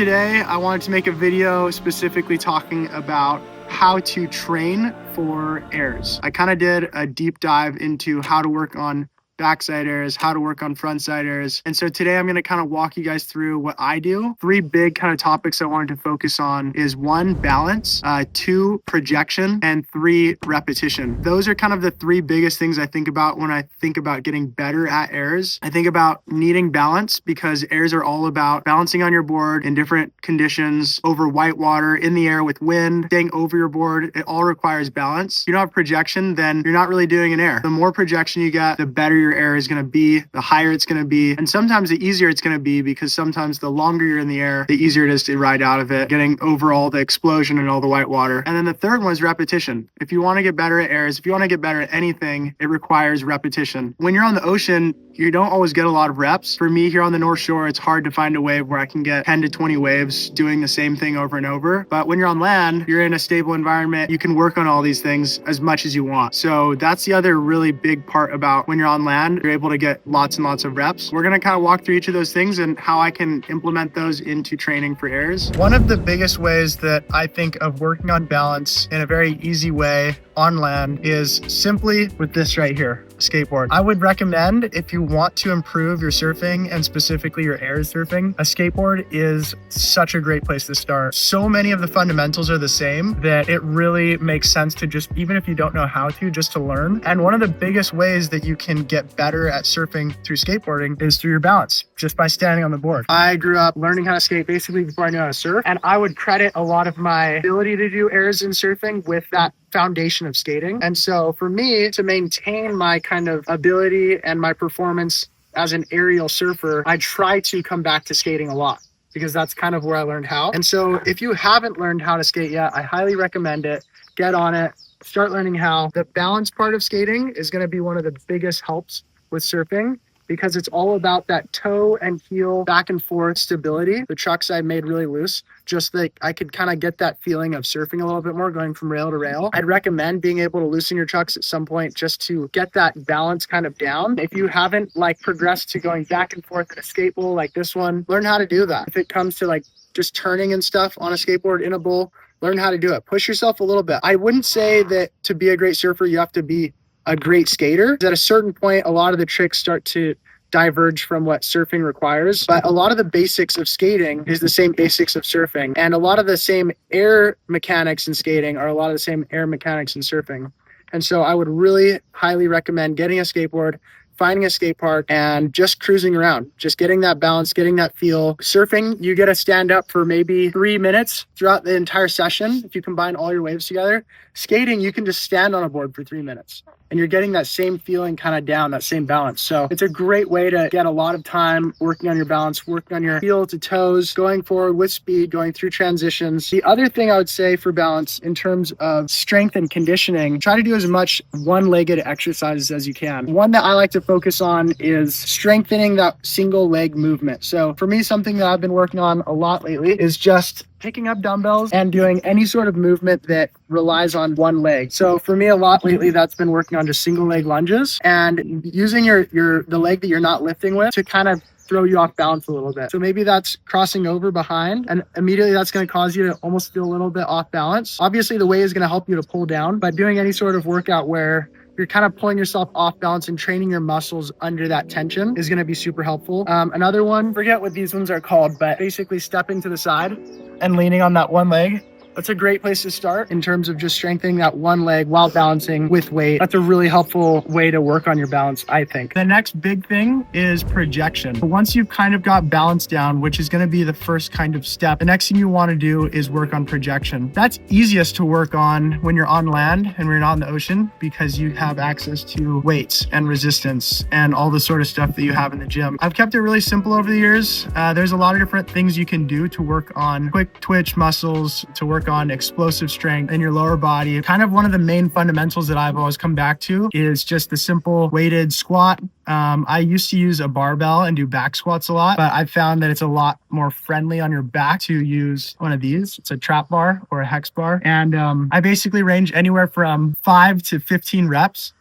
Today, I wanted to make a video specifically talking about how to train for airs. I kind of did a deep dive into how to work on backside airs, how to work on frontside airs. And so today I'm going to kind of walk you guys through what I do. Three big kind of topics I wanted to focus on is 1, balance, 2, projection, and 3, repetition. Those are kind of the three biggest things I think about when I think about getting better at airs. I think about needing balance because airs are all about balancing on your board in different conditions, over white water, in the air with wind, staying over your board. It all requires balance. If you don't have projection, then you're not really doing an air. The more projection you get, the better your air is going to be, the higher it's going to be, and sometimes the easier it's going to be, because sometimes the longer you're in the air, the easier it is to ride out of it, getting over all the explosion and all the white water. And then the third one is repetition. If you want to get better at airs, if you want to get better at anything, it requires repetition. When you're on the ocean, you don't always get a lot of reps. For me here on the North Shore, it's hard to find a wave where I can get 10 to 20 waves doing the same thing over and over. But when you're on land, you're in a stable environment, you can work on all these things as much as you want. So that's the other really big part about when you're on land, you're able to get lots and lots of reps. We're going to kind of walk through each of those things and how I can implement those into training for airs. One of the biggest ways that I think of working on balance in a very easy way on land is simply with this right here, skateboard. I would recommend, if you want to improve your surfing and specifically your air surfing, a skateboard is such a great place to start. So many of the fundamentals are the same that it really makes sense to just, even if you don't know how to, just to learn. And one of the biggest ways that you can get better at surfing through skateboarding is through your balance, just by standing on the board. I grew up learning how to skate basically before I knew how to surf, and I would credit a lot of my ability to do airs in surfing with that foundation of skating. And so for me to maintain my kind of ability and my performance as an aerial surfer, I try to come back to skating a lot because that's kind of where I learned how. And so if you haven't learned how to skate yet, I highly recommend it. Get on it, start learning how. The balance part of skating is going to be one of the biggest helps with surfing, because it's all about that toe and heel back and forth stability. The trucks I made really loose, just like I could kind of get that feeling of surfing a little bit more, going from rail to rail. I'd recommend being able to loosen your trucks at some point just to get that balance kind of down. If you haven't progressed to going back and forth in a skate bowl like this one, learn how to do that. If it comes to just turning and stuff on a skateboard in a bowl, learn how to do it. Push yourself a little bit. I wouldn't say that to be a great surfer, you have to be a great skater. At a certain point, a lot of the tricks start to diverge from what surfing requires, but a lot of the basics of skating is the same basics of surfing, and a lot of the same air mechanics in skating are a lot of the same air mechanics in surfing. And so I would really highly recommend getting a skateboard, finding a skate park, and just cruising around, just getting that balance, getting that feel. Surfing, you get to stand up for maybe 3 minutes throughout the entire session if you combine all your waves together. Skating, you can just stand on a board for 3 minutes and you're getting that same feeling kind of down, that same balance. So it's a great way to get a lot of time working on your balance, working on your heel to toes, going forward with speed, going through transitions. The other thing I would say for balance in terms of strength and conditioning, try to do as much one-legged exercises as you can. One that I like to focus on is strengthening that single leg movement. So for me, something that I've been working on a lot lately is just picking up dumbbells and doing any sort of movement that relies on one leg. So for me, a lot lately, that's been working on just single leg lunges and using the leg that you're not lifting with to kind of throw you off balance a little bit. So maybe that's crossing over behind, and immediately that's going to cause you to almost feel a little bit off balance. Obviously, the way is going to help you to pull down, but doing any sort of workout where you're kind of pulling yourself off balance and training your muscles under that tension is going to be super helpful. Another one, forget what these ones are called, but basically stepping to the side and leaning on that one leg. That's a great place to start in terms of just strengthening that one leg while balancing with weight. That's a really helpful way to work on your balance, I think. The next big thing is projection. Once you've kind of got balance down, which is going to be the first kind of step, the next thing you want to do is work on projection. That's easiest to work on when you're on land and when you're not in the ocean, because you have access to weights and resistance and all the sort of stuff that you have in the gym. I've kept it really simple over the years. There's a lot of different things you can do to work on quick twitch muscles, to work on explosive strength in your lower body. Kind of one of the main fundamentals that I've always come back to is just the simple weighted squat. I used to use a barbell and do back squats a lot, but I've found that it's a lot more friendly on your back to use one of these. It's a trap bar or a hex bar. And I basically range anywhere from 5 to 15 reps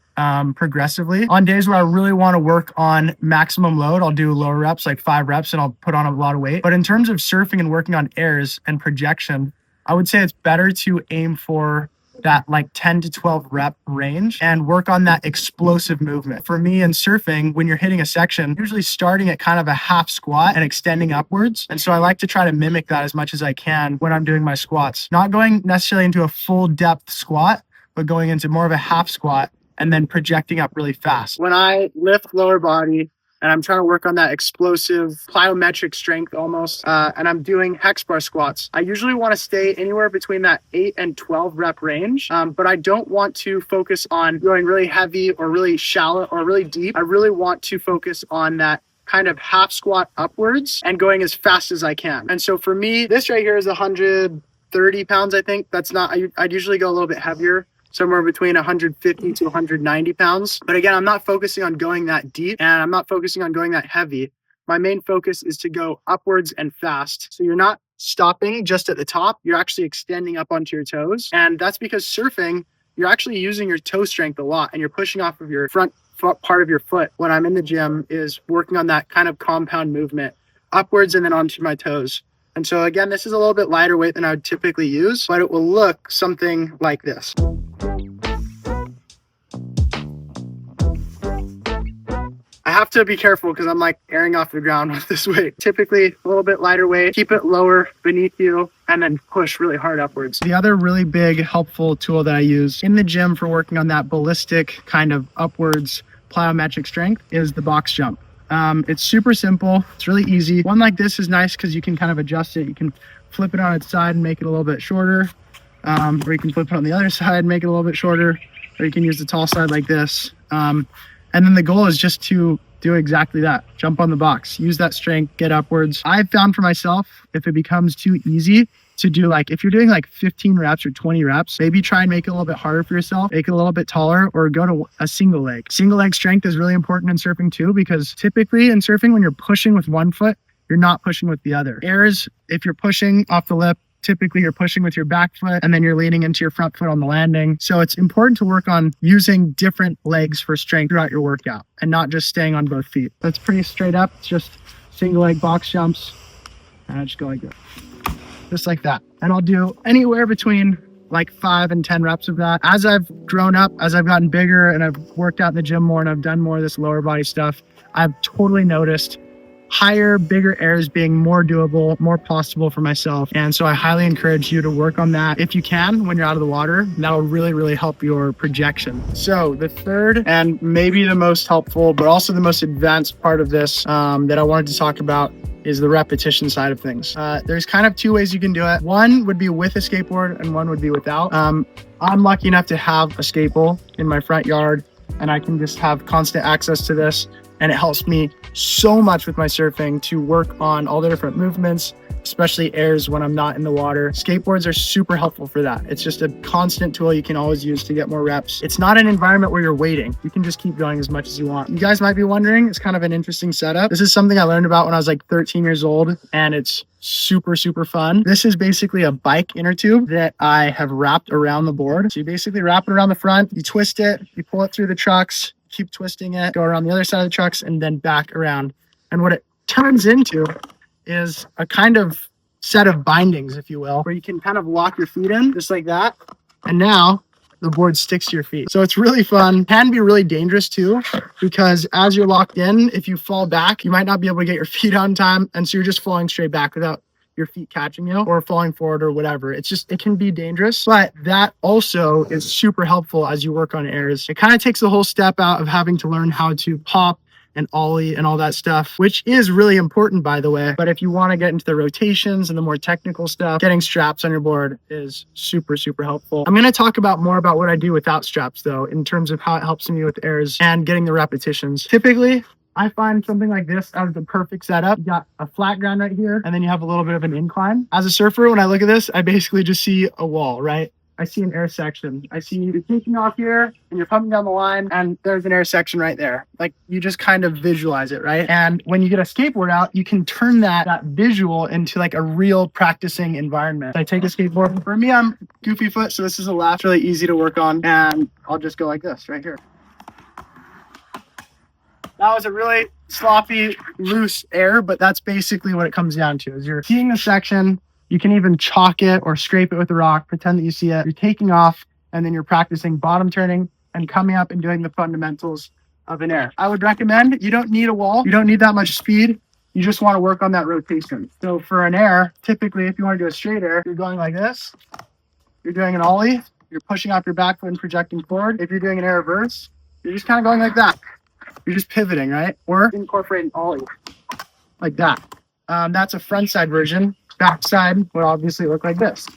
progressively. On days where I really want to work on maximum load, I'll do lower reps, like 5 reps, and I'll put on a lot of weight. But in terms of surfing and working on airs and projection, I would say it's better to aim for that like 10 to 12 rep range and work on that explosive movement. For me in surfing, when you're hitting a section, usually starting at kind of a half squat and extending upwards. And so I like to try to mimic that as much as I can when I'm doing my squats. Not going necessarily into a full depth squat, but going into more of a half squat and then projecting up really fast. When I lift lower body and I'm trying to work on that explosive plyometric strength almost, and I'm doing hex bar squats, I usually want to stay anywhere between that 8 and 12 rep range, but I don't want to focus on going really heavy or really shallow or really deep. I really want to focus on that kind of half squat upwards and going as fast as I can. And so for me, this right here is 130 pounds, I think. That's not, I'd usually go a little bit heavier, somewhere between 150 to 190 pounds. But again, I'm not focusing on going that deep and I'm not focusing on going that heavy. My main focus is to go upwards and fast. So you're not stopping just at the top, you're actually extending up onto your toes. And that's because surfing, you're actually using your toe strength a lot and you're pushing off of your front part of your foot. When I'm in the gym is working on that kind of compound movement upwards and then onto my toes. And so again, this is a little bit lighter weight than I would typically use, but it will look something like this. I have to be careful because I'm like airing off the ground with this weight. Typically a little bit lighter weight, keep it lower beneath you, and then push really hard upwards. The other really big helpful tool that I use in the gym for working on that ballistic kind of upwards plyometric strength is the box jump. It's super simple. It's really easy. One like this is nice because you can kind of adjust it. You can flip it on its side and make it a little bit shorter, or you can flip it on the other side and make it a little bit shorter, or you can use the tall side like this. And then the goal is just to do exactly that. Jump on the box, use that strength, get upwards. I've found for myself, if it becomes too easy to do, like if you're doing like 15 reps or 20 reps, maybe try and make it a little bit harder for yourself, make it a little bit taller, or go to a single leg. Single leg strength is really important in surfing too, because typically in surfing, when you're pushing with one foot, you're not pushing with the other. Airs, if you're pushing off the lip, typically you're pushing with your back foot and then you're leaning into your front foot on the landing. So it's important to work on using different legs for strength throughout your workout and not just staying on both feet. That's pretty straight up. It's just single leg box jumps. And I just go like this, just like that. And I'll do anywhere between like 5 and 10 reps of that. As I've grown up, as I've gotten bigger and I've worked out in the gym more and I've done more of this lower body stuff, I've totally noticed higher, bigger airs being more doable, more possible for myself. And so I highly encourage you to work on that if you can when you're out of the water. That'll really, really help your projection. So the third and maybe the most helpful, but also the most advanced part of this that I wanted to talk about is the repetition side of things. There's kind of 2 ways you can do it. One would be with a skateboard and one would be without. I'm lucky enough to have a skateboard in my front yard and I can just have constant access to this. And it helps me so much with my surfing to work on all the different movements, especially airs when I'm not in the water. Skateboards are super helpful for that. It's just a constant tool you can always use to get more reps. It's not an environment where you're waiting. You can just keep going as much as you want. You guys might be wondering, it's kind of an interesting setup. This is something I learned about when I was like 13 years old, and it's super, super fun. This is basically a bike inner tube that I have wrapped around the board. So you basically wrap it around the front, you twist it, you pull it through the trucks, keep twisting it, go around the other side of the trucks, and then back around. And what it turns into is a kind of set of bindings, if you will, where you can kind of lock your feet in just like that. And now the board sticks to your feet. So it's really fun. Can be really dangerous too, because as you're locked in, if you fall back, you might not be able to get your feet on time. And so you're just falling straight back without your feet catching you or falling forward or whatever. It's just, it can be dangerous, but that also is super helpful as you work on airs. It kind of takes the whole step out of having to learn how to pop and ollie and all that stuff, which is really important, by the way. But if you want to get into the rotations and the more technical stuff, getting straps on your board is super, super helpful. I'm going to talk about more about what I do without straps though, in terms of how it helps me with airs and getting the repetitions. Typically, I find something like this as the perfect setup. You got a flat ground right here, and then you have a little bit of an incline. As a surfer, when I look at this, I basically just see a wall, right? I see an air section. I see you taking off here, and you're pumping down the line, and there's an air section right there. Like, you just kind of visualize it, right? And when you get a skateboard out, you can turn that visual into like a real practicing environment. I take a skateboard. For me, I'm goofy foot, so this is a left, really easy to work on, and I'll just go like this right here. That was a really sloppy, loose air, but that's basically what it comes down to. Is you're seeing the section, you can even chalk it or scrape it with a rock, pretend that you see it. You're taking off, and then you're practicing bottom turning and coming up and doing the fundamentals of an air. I would recommend, you don't need a wall. You don't need that much speed. You just want to work on that rotation. So for an air, typically, if you want to do a straight air, you're going like this. You're doing an ollie. You're pushing off your back foot and projecting forward. If you're doing an air reverse, you're just kind of going like that. You're just pivoting, right? Or incorporate an ollie like that. That's a front side version. Back side would obviously look like this.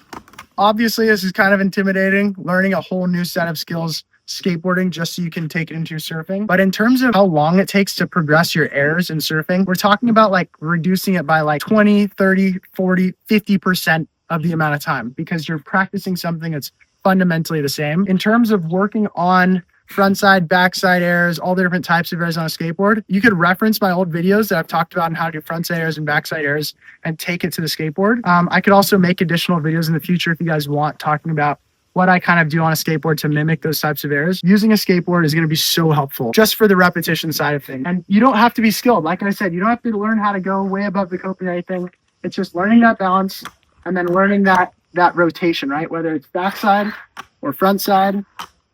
Obviously, this is kind of intimidating, learning a whole new set of skills, skateboarding, just so you can take it into your surfing. But in terms of how long it takes to progress your airs in surfing, we're talking about like reducing it by like 20, 30, 40, 50% of the amount of time, because you're practicing something that's fundamentally the same. In terms of working on front side, back side airs, all the different types of airs on a skateboard, you could reference my old videos that I've talked about on how to do front side airs and back side airs and take it to the skateboard. I could also make additional videos in the future if you guys want, talking about what I kind of do on a skateboard to mimic those types of airs. Using a skateboard is going to be so helpful just for the repetition side of things. And you don't have to be skilled. Like I said, you don't have to learn how to go way above the coping or anything. It's just learning that balance and then learning that rotation, right? Whether it's backside or front side,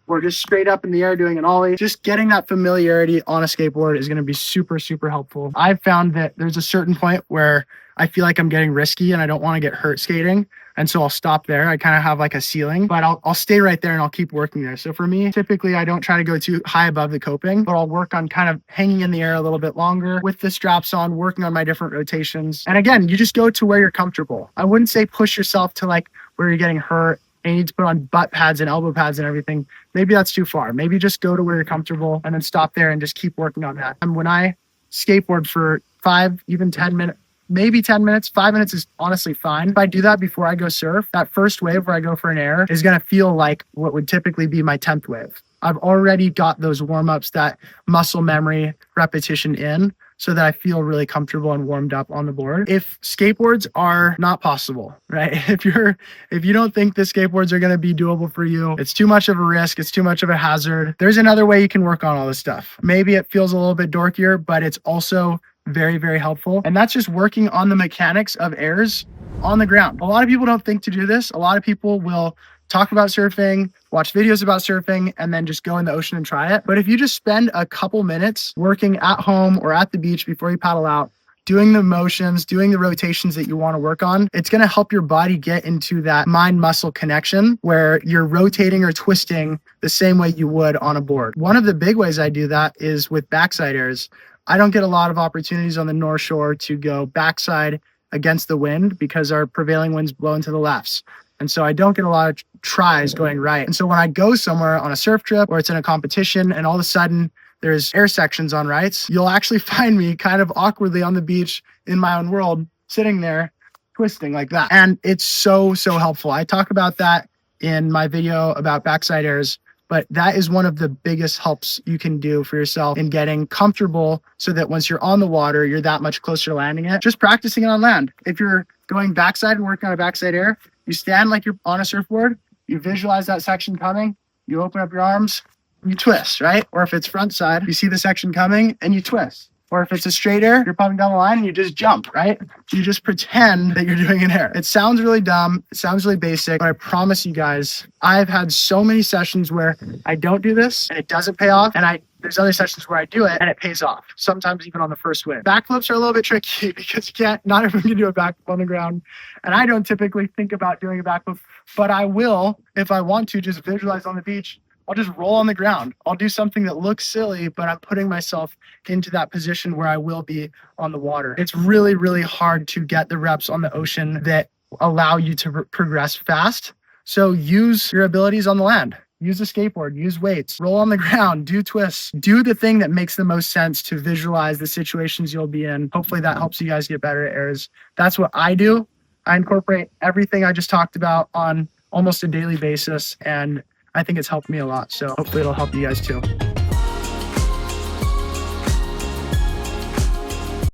or just straight up in the air doing an ollie. Just getting that familiarity on a skateboard is going to be super, super helpful. I've found that there's a certain point where I feel like I'm getting risky and I don't want to get hurt skating. And so I'll stop there. I kind of have like a ceiling, but I'll stay right there and I'll keep working there. So for me, typically I don't try to go too high above the coping, but I'll work on kind of hanging in the air a little bit longer with the straps on, working on my different rotations. And again, you just go to where you're comfortable. I wouldn't say push yourself to like where you're getting hurt and you need to put on butt pads and elbow pads and everything. Maybe that's too far. Maybe just go to where you're comfortable and then stop there and just keep working on that. And when I skateboard for 5, even 10 minutes, maybe 10 minutes, 5 minutes is honestly fine. If I do that before I go surf, that first wave where I go for an air is going to feel like what would typically be my 10th wave. I've already got those warm-ups, that muscle memory repetition in, so that I feel really comfortable and warmed up on the board. If skateboards are not possible, right? If you don't think the skateboards are going to be doable for you, it's too much of a risk, it's too much of a hazard, there's another way you can work on all this stuff. Maybe it feels a little bit dorkier, but it's also very, very helpful. And that's just working on the mechanics of airs on the ground. A lot of people don't think to do this. A lot of people will talk about surfing, watch videos about surfing, and then just go in the ocean and try it. But if you just spend a couple minutes working at home or at the beach before you paddle out, doing the motions, doing the rotations that you want to work on, it's going to help your body get into that mind-muscle connection where you're rotating or twisting the same way you would on a board. One of the big ways I do that is with backside airs. I don't get a lot of opportunities on the North Shore to go backside against the wind because our prevailing winds blow into the lefts. And so I don't get a lot of tries going right. And so when I go somewhere on a surf trip or it's in a competition and all of a sudden there's air sections on rights, you'll actually find me kind of awkwardly on the beach in my own world, sitting there twisting like that. And it's so, so helpful. I talk about that in my video about backside airs, but that is one of the biggest helps you can do for yourself in getting comfortable so that once you're on the water, you're that much closer to landing it. Just practicing it on land. If you're going backside and working on a backside air, you stand like you're on a surfboard, you visualize that section coming, you open up your arms, you twist, right? Or if it's front side, you see the section coming and you twist. Or if it's a straight air, you're pumping down the line and you just jump, right? You just pretend that you're doing an air. It sounds really dumb. It sounds really basic, but I promise you guys, I've had so many sessions where I don't do this and it doesn't pay off. And there's other sessions where I do it and it pays off. Sometimes even on the first wave. Backflips are a little bit tricky because not everyone can do a backflip on the ground. And I don't typically think about doing a backflip, but I will, if I want to, just visualize on the beach. I'll just roll on the ground. I'll do something that looks silly, but I'm putting myself into that position where I will be on the water. It's really, really hard to get the reps on the ocean that allow you to progress fast. So use your abilities on the land. Use a skateboard, use weights, roll on the ground, do twists, do the thing that makes the most sense to visualize the situations you'll be in. Hopefully that helps you guys get better at airs. That's what I do. I incorporate everything I just talked about on almost a daily basis, and I think it's helped me a lot. So hopefully it'll help you guys too.